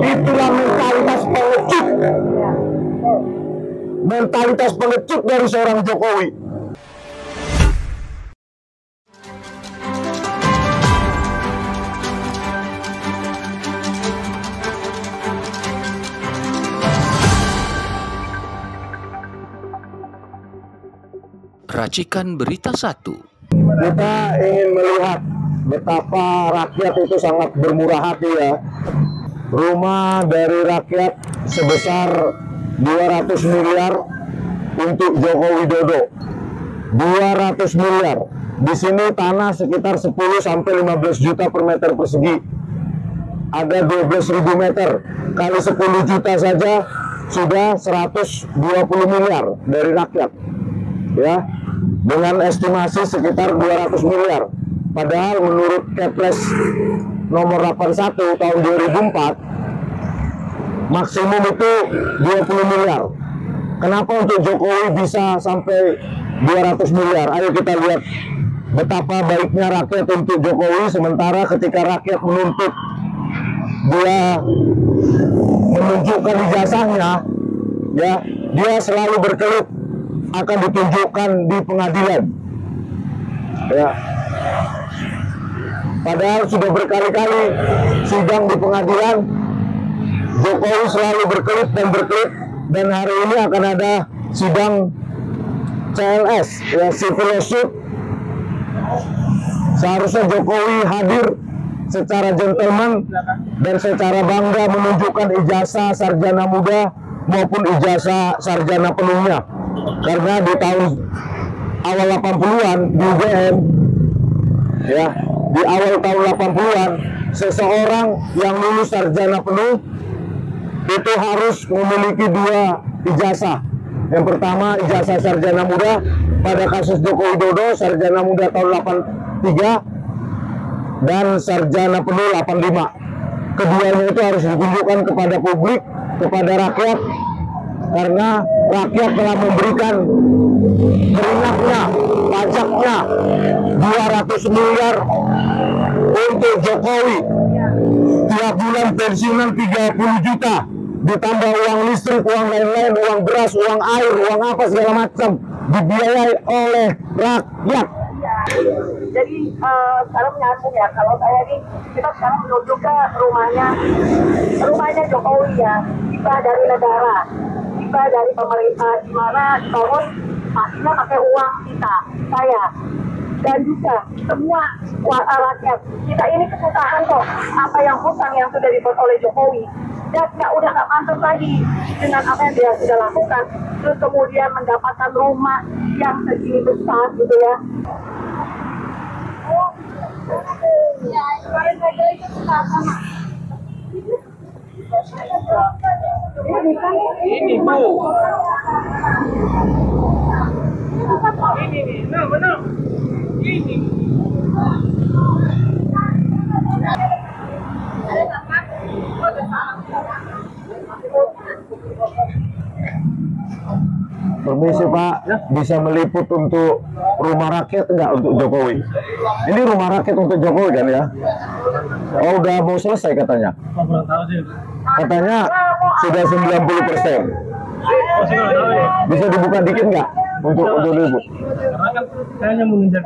Itulah mentalitas pengecut. Mentalitas pengecut dari seorang Jokowi. Racikan Berita 1. Kita ingin melihat betapa rakyat itu sangat bermurah hati ya. Rumah dari rakyat sebesar 200 miliar untuk Joko Widodo. 200 miliar. Di sini tanah sekitar 10 sampai 15 juta per meter persegi. Ada 12.000 meter. Kali 10 juta saja sudah 120 miliar dari rakyat. Ya. Dengan estimasi sekitar 200 miliar. Padahal menurut Kepres nomor 81 tahun 2004 maksimum itu 20 miliar. Kenapa untuk Jokowi bisa sampai 200 miliar? Ayo kita lihat betapa baiknya rakyat untuk Jokowi, sementara ketika rakyat menuntut dia menunjukkan ijazahnya, ya, dia selalu berkelit akan ditunjukkan di pengadilan. Ya. Padahal sudah berkali-kali sidang di pengadilan, Jokowi selalu berkelit, dan hari ini akan ada sidang CLS, ya, civil lawsuit. Seharusnya Jokowi hadir secara gentleman dan secara bangga menunjukkan ijazah sarjana muda maupun ijazah sarjana penuhnya. Karena di tahun awal 80-an di UGM, ya, di awal tahun 80-an, seseorang yang lulus sarjana penuh itu harus memiliki 2 ijazah. Yang pertama ijazah sarjana muda, pada kasus Joko Widodo sarjana muda tahun 83 dan sarjana penuh 85. Keduanya itu harus ditunjukkan kepada publik, kepada rakyat, karena rakyat telah memberikan keringatnya, pajaknya 200 miliar untuk Jokowi. Tiap bulan pensiunan 30 juta, ditambah uang listrik, uang lain-lain, uang beras, uang air, uang apa segala macam, dibiayai oleh rakyat. Jadi sekarang menyambung ya, kalau saya nih, kita sekarang menuju ke rumahnya Jokowi ya, kita dari negara, kita dari pemerintah, di mana dibangun pastinya pakai uang kita, saya, dan juga semua rakyat. Kita ini kesusahan kok, apa yang hutang yang sudah dibuat oleh Jokowi, dan udah nggak pantas lagi dengan apa yang dia sudah lakukan, terus kemudian mendapatkan rumah yang segini besar gitu ya. Ya, kemarin saya itu sama. Ini Bu. Ini nih, nah benar. Ini. Permisi Pak, bisa meliput untuk rumah rakyat enggak untuk Jokowi? Ini rumah rakyat untuk Jokowi kan ya? Oh, udah mau selesai katanya. Katanya sudah 90%. Bisa dibuka dikit nggak untuk diliput? Karena kan saya hanya mengejar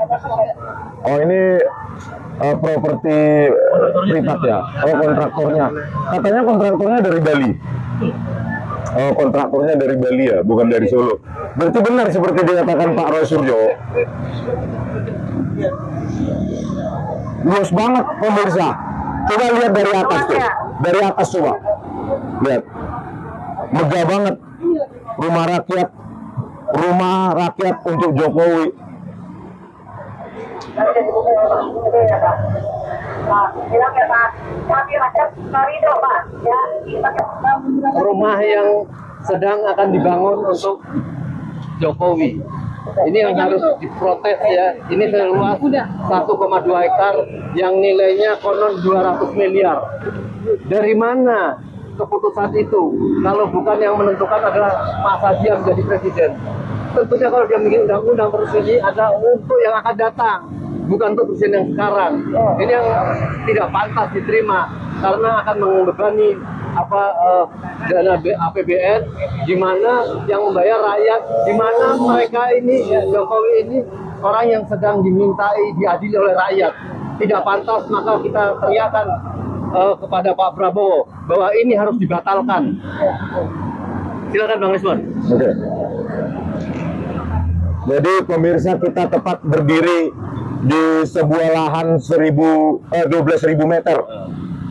Oh, ini properti privat ya? Oh, kontraktornya. Katanya kontraktornya dari Bali. Oh, kontraktornya dari Bali ya, bukan dari Solo. Berarti benar seperti dikatakan Pak Roy Suryo. Luas banget pemirsa. Coba lihat dari atas tuh. Dari atas coba. Lihat. Megah banget. Rumah rakyat. Rumah rakyat untuk Jokowi. Rumah yang sedang akan dibangun untuk Jokowi. Ini yang harus diprotes ya. Ini seluas 1,2 hektar yang nilainya konon 200 miliar. Dari mana keputusan itu? Kalau bukan yang menentukan adalah Mas Haji yang menjadi presiden. Tentunya kalau dia bikin undang-undang terus ini ada untuk yang akan datang, bukan untuk presiden yang sekarang. Ini yang tidak pantas diterima. karena akan membebani dana APBN, di mana yang membayar rakyat, di mana mereka ini Jokowi ini orang yang sedang dimintai diadili oleh rakyat. Tidak pantas, maka kita teriakan kepada Pak Prabowo bahwa ini harus dibatalkan. Silakan Bang Lisman. Oke. Jadi pemirsa, kita tepat berdiri di sebuah lahan 12.000 meter.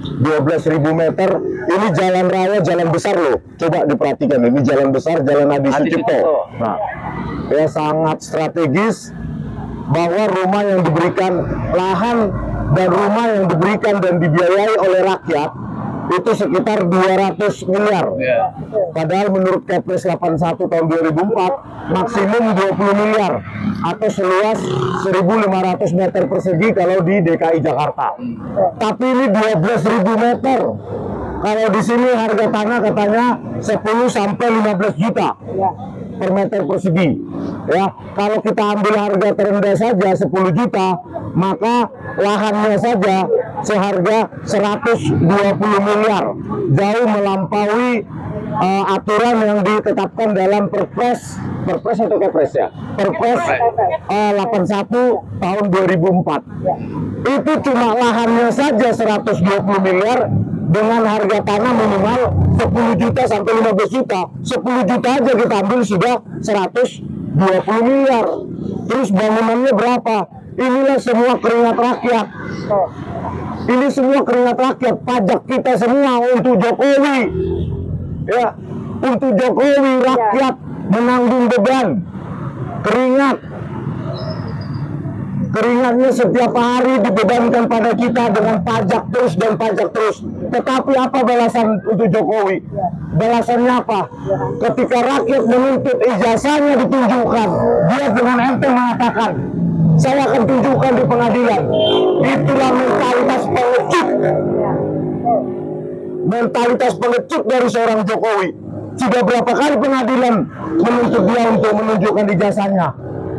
12.000 meter, ini jalan raya, jalan besar loh. Coba diperhatikan, ini jalan besar, jalan Adi Sucipto. Nah, ya sangat strategis bahwa rumah yang diberikan, lahan dan rumah yang diberikan dan dibiayai oleh rakyat itu sekitar 200 miliar. Padahal menurut Kepres 81 tahun 2004 maksimum 20 miliar atau seluas 1.500 meter persegi kalau di DKI Jakarta. Tapi ini 12.000 meter. Kalau di sini harga tanah katanya 10 sampai 15 juta per meter persegi. Ya, kalau kita ambil harga terendah saja 10 juta, maka lahannya saja seharga 120 miliar, jauh melampaui aturan yang ditetapkan dalam Perpres atau Kepres ya, Perpres 81 tahun 2004. Itu cuma lahannya saja 120 miliar dengan harga tanah minimal 10 juta sampai 15 juta. 10 juta aja kita ambil sudah 120 miliar. Terus bangunannya berapa? Inilah semua keringat rakyat. Ini semua keringat rakyat, pajak kita semua untuk Jokowi. Ya, untuk Jokowi rakyat menanggung beban keringat. Keringatnya setiap hari dibebankan pada kita dengan pajak terus dan pajak terus. Tetapi apa balasan untuk Jokowi? Balasannya apa? Ketika rakyat menuntut ijazahnya ditunjukkan, dia dengan enteng mengatakan, saya akan tunjukkan di pengadilan. Itulah mentalitas pengecut. Mentalitas pengecut dari seorang Jokowi. Sudah berapa kali pengadilan menuntut dia untuk menunjukkan ijazahnya,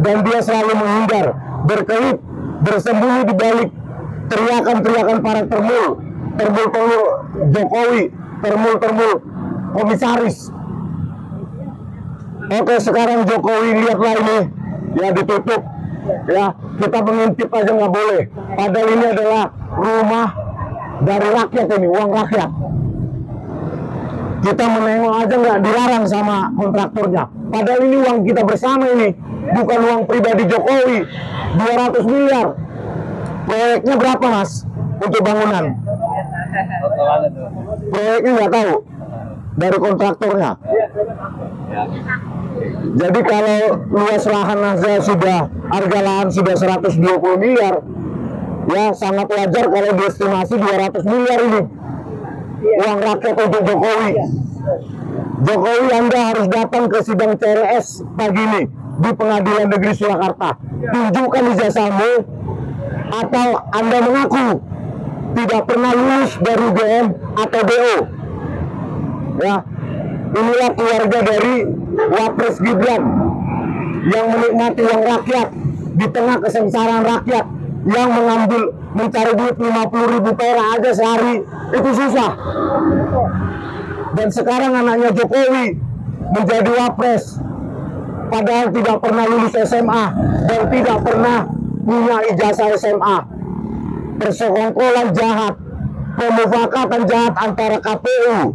dan dia selalu menghindar, berkelit, bersembunyi di balik teriakan-teriakan para termul Jokowi, termul komisaris. Oke, sekarang Jokowi lihatlah ini, ya ditutup. Ya, kita mengintip aja nggak boleh. Padahal ini adalah rumah dari rakyat, ini uang rakyat. Kita menengok aja nggak dilarang sama kontraktornya. Padahal ini uang kita bersama ini, bukan uang pribadi Jokowi. 200 miliar. Proyeknya berapa mas untuk bangunan? Proyeknya nggak tahu dari kontraktornya. Jadi kalau luas lahan saja sudah, harga lahan sudah 120 miliar, ya sangat wajar kalau diestimasi 200 miliar ini uang rakyat untuk Jokowi. Jokowi, Anda harus datang ke sidang CRS pagi ini di Pengadilan Negeri Surakarta. Tunjukkan ijazahmu, atau Anda mengaku tidak pernah lulus dari UGM atau DO. Ya, inilah keluarga dari Wapres Gibran yang menikmati uang rakyat di tengah kesengsaraan rakyat, yang mencari duit 50.000 perak aja sehari itu susah. Dan sekarang anaknya Jokowi menjadi Wapres, padahal tidak pernah lulus SMA dan tidak pernah punya ijazah SMA. Persekongkolan jahat, pemufakatan jahat antara KPU,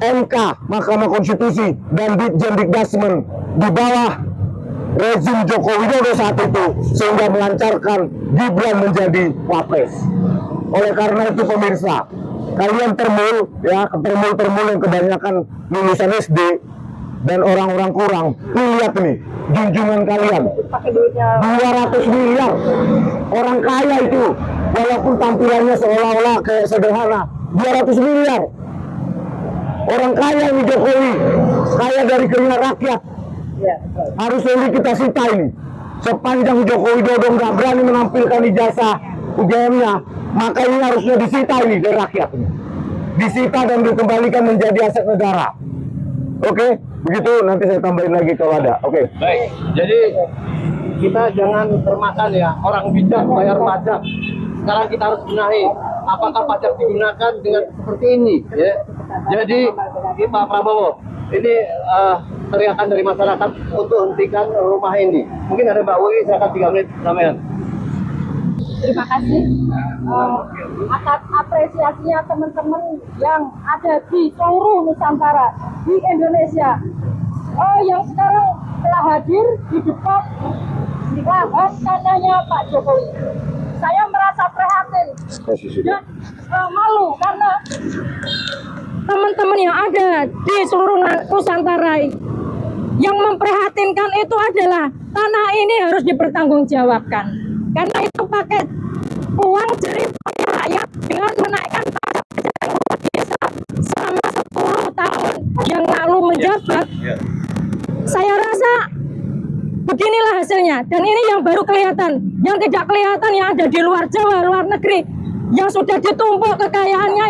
MK, Mahkamah Konstitusi, dan Ditjen Dikdasmen di bawah rezim Joko Widodo saat itu, sehingga melancarkan Gibran menjadi Wapres. Oleh karena itu pemirsa, kalian termul yang kebanyakan lulusan SD dan orang-orang kurang, lihat nih junjungan kalian 200 miliar. Orang kaya itu, walaupun tampilannya seolah-olah kayak sederhana, 200 miliar. Orang kaya ini Jokowi, kaya dari keringat rakyat. Harus ini kita sita ini. Sepanjang Joko Widodo nggak berani menampilkan ijazah UGM-nya, maka ini harusnya disita ini dari rakyat ini. Disita dan dikembalikan menjadi aset negara. Oke, begitu, nanti saya tambahin lagi kalau ada. Oke. Baik, jadi kita jangan termakan ya, orang bijak bayar pajak. Sekarang kita harus benahi apakah pajak digunakan dengan seperti ini? Ya. Jadi Pak Prabowo, ini teriakan dari masyarakat untuk hentikan rumah ini. Mungkin ada Mbak Wi, silakan 3 menit sampean. Terima kasih atas apresiasinya teman-teman yang ada di seluruh Nusantara, di Indonesia, yang sekarang telah hadir di depan di lahan tanahnya Pak Jokowi. Saya merasa prihatin dan malu karena teman-teman yang ada di seluruh Nusantara yang memprihatinkan itu adalah tanah ini harus dipertanggungjawabkan. Karena itu pakai uang jeripaya rakyat dengan menaikkan pajak yang luar biasa selama 10 tahun yang lalu menjabat. Saya rasa beginilah hasilnya. Dan ini yang baru kelihatan. Yang tidak kelihatan yang ada di luar Jawa, luar negeri, yang sudah ditumpuk kekayaannya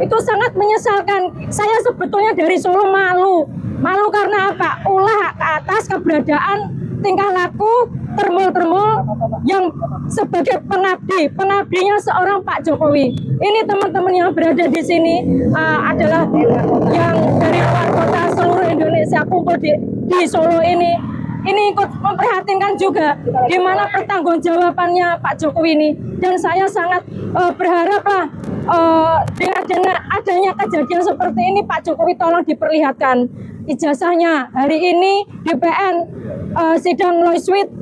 itu sangat menyesalkan. Saya sebetulnya dari Solo malu karena apa? Ulah ke atas keberadaan tingkah laku termul-termul yang sebagai pengabdinya seorang Pak Jokowi. Ini teman-teman yang berada di sini adalah yang dari luar kota seluruh Indonesia kumpul di Solo ini. Ini ikut memprihatinkan juga di mana pertanggungjawabannya Pak Jokowi ini. Dan saya sangat berharaplah dengan adanya kejadian seperti ini, Pak Jokowi tolong diperlihatkan ijazahnya hari ini di PN sidang Lois Sweet,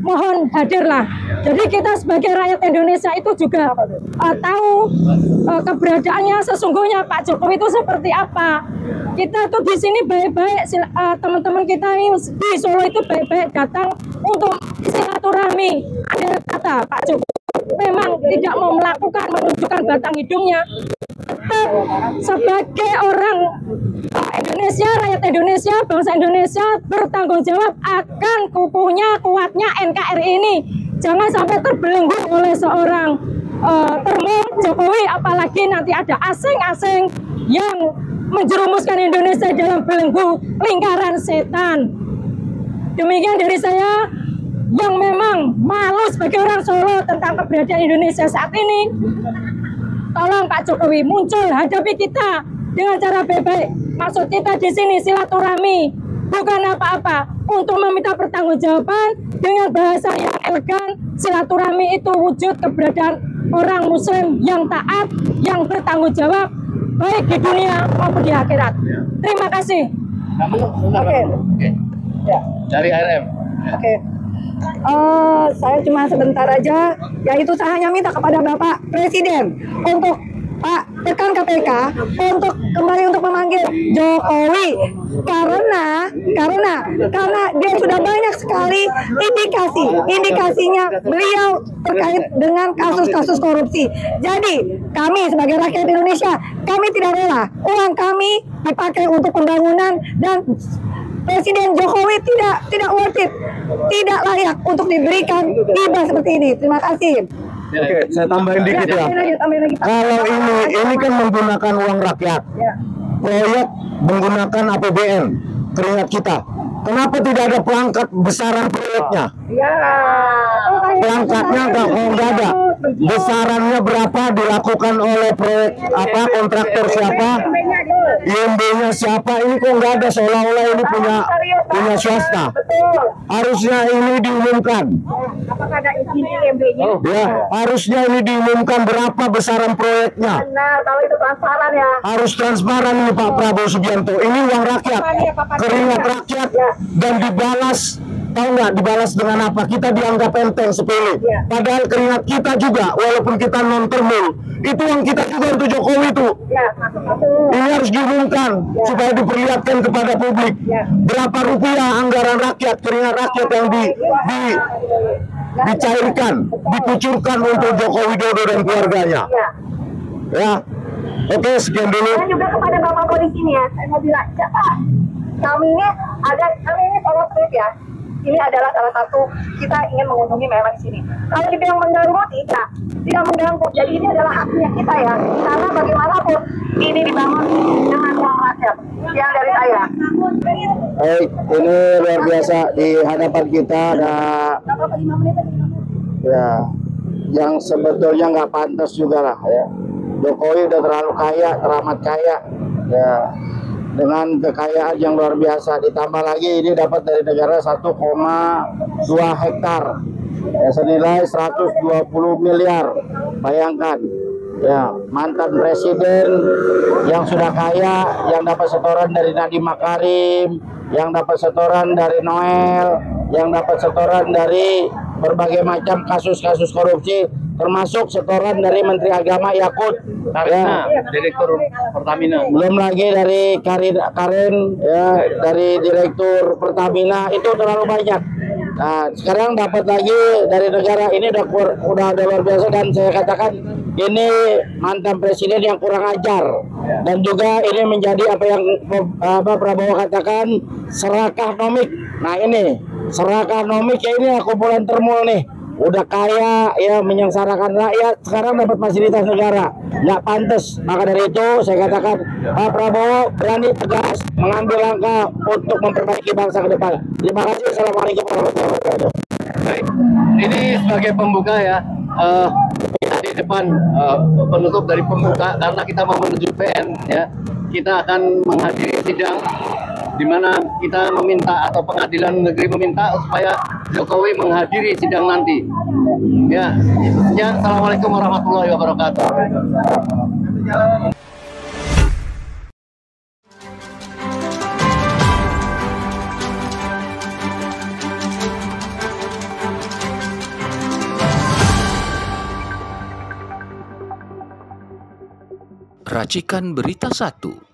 mohon hadirlah. Jadi kita sebagai rakyat Indonesia itu juga tahu keberadaannya sesungguhnya Pak Jokowi itu seperti apa. Kita tuh di sini baik-baik, teman-teman kita ini di Solo itu baik-baik datang untuk silaturahmi. Ada kata Pak Jokowi memang tidak mau menunjukkan batang hidungnya. Tetap sebagai orang Indonesia, rakyat Indonesia, bangsa Indonesia bertanggung jawab akan kukuhnya, kuatnya NKRI ini. Jangan sampai terbelenggu oleh seorang termul Jokowi, apalagi nanti ada asing-asing yang menjerumuskan Indonesia dalam belenggu lingkaran setan. Demikian dari saya yang memang malu sebagai orang Solo tentang keberadaan Indonesia saat ini. Tolong Pak Jokowi muncul, hadapi kita dengan cara baik-baik. Maksud kita di sini silaturahmi, bukan apa-apa, untuk meminta pertanggungjawaban dengan bahasa yang elegan. Silaturahmi itu wujud keberadaan orang Muslim yang taat, yang bertanggung jawab, baik di dunia maupun di akhirat. Terima kasih. Oke. Ya. Dari RM. Oke. Saya cuma sebentar aja, yaitu saya hanya minta kepada Bapak Presiden untuk Pak tekan KPK untuk kembali untuk memanggil Jokowi karena dia sudah banyak sekali indikasinya beliau terkait dengan kasus-kasus korupsi. Jadi kami sebagai rakyat Indonesia, kami tidak rela uang kami dipakai untuk pembangunan, dan Presiden Jokowi tidak worth it, tidak layak untuk diberikan hibah seperti ini. Terima kasih. Oke, saya tambahin dikit ya. Tambahin lagi. Kalau ini kan menggunakan uang rakyat, proyek menggunakan APBN, keringat kita. Kenapa tidak ada pelangkat besaran proyeknya? Ya. Pelangkatnya nggak ada. Besarannya berapa, dilakukan oleh proyek apa, kontraktor siapa, IMB-nya siapa, ini kok nggak ada, seolah-olah ini punya swasta. Harusnya ini diumumkan. Apakah ada izin IMB-nya? Ya, harusnya ini diumumkan berapa besaran proyeknya. Benar, kalau itu transparan ya. Harus transparan ini Pak Prabowo Subianto. Ini uang rakyat, keringat rakyat, dan dibalas. Tahu nggak dibalas dengan apa? Kita dianggap enteng, sepele. Padahal keringat kita juga, walaupun kita non termul, itu uang kita juga untuk Jokowi itu. Ini harus diumumkan supaya diperlihatkan kepada publik. Berapa rupiah anggaran rakyat, keringat rakyat yang dicairkan, dikucurkan untuk Joko Widodo dan keluarganya. Ya, oke, sekian dulu. Saya juga kepada Bapak Polisi ini ya, saya mau bilang, Pak, kami ini Solo Street ya. Ini adalah salah satu kita ingin mengunjungi memang di sini. Kalau dibilang mengganggu, tidak mengganggu. Jadi ini adalah haknya kita ya. Karena bagaimanapun ini dibangun dengan uang rakyat. Yang dari saya. Baik, ini luar biasa di hadapan kita ada. Berapa 5 menit? Ya, yang sebetulnya nggak pantas juga lah ya. Jokowi udah terlalu kaya, teramat kaya ya, dengan kekayaan yang luar biasa, ditambah lagi ini dapat dari negara 1,2 hektar ya, senilai 120 miliar. Bayangkan ya, mantan presiden yang sudah kaya, yang dapat setoran dari Nadiem Makarim, yang dapat setoran dari Noel, yang dapat setoran dari berbagai macam kasus-kasus korupsi, termasuk setoran dari Menteri Agama Yakut, Karena Direktur Pertamina. belum lagi dari Karen ya, dari Direktur Pertamina, itu terlalu banyak. Nah, sekarang dapat lagi dari negara ini udah luar biasa, dan saya katakan ini mantan presiden yang kurang ajar, dan juga ini menjadi apa yang Prabowo katakan serakah nomik. Nah ini serakah nomik ya, ini kumpulan termul nih, udah kaya ya, menyengsarakan rakyat, sekarang dapat fasilitas negara, nggak pantas. Maka dari itu saya katakan Pak Prabowo berani tegas mengambil langkah untuk memperbaiki bangsa ke depan. Terima kasih. Assalamualaikum warahmatullahi wabarakatuh. Baik. Ini sebagai pembuka ya, di depan penutup dari pembuka, karena kita mau menuju PN ya, kita akan menghadiri sidang di mana kita meminta, atau pengadilan negeri meminta supaya Jokowi menghadiri sidang nanti. Ya, assalamualaikum warahmatullahi wabarakatuh. Racikan Berita 1.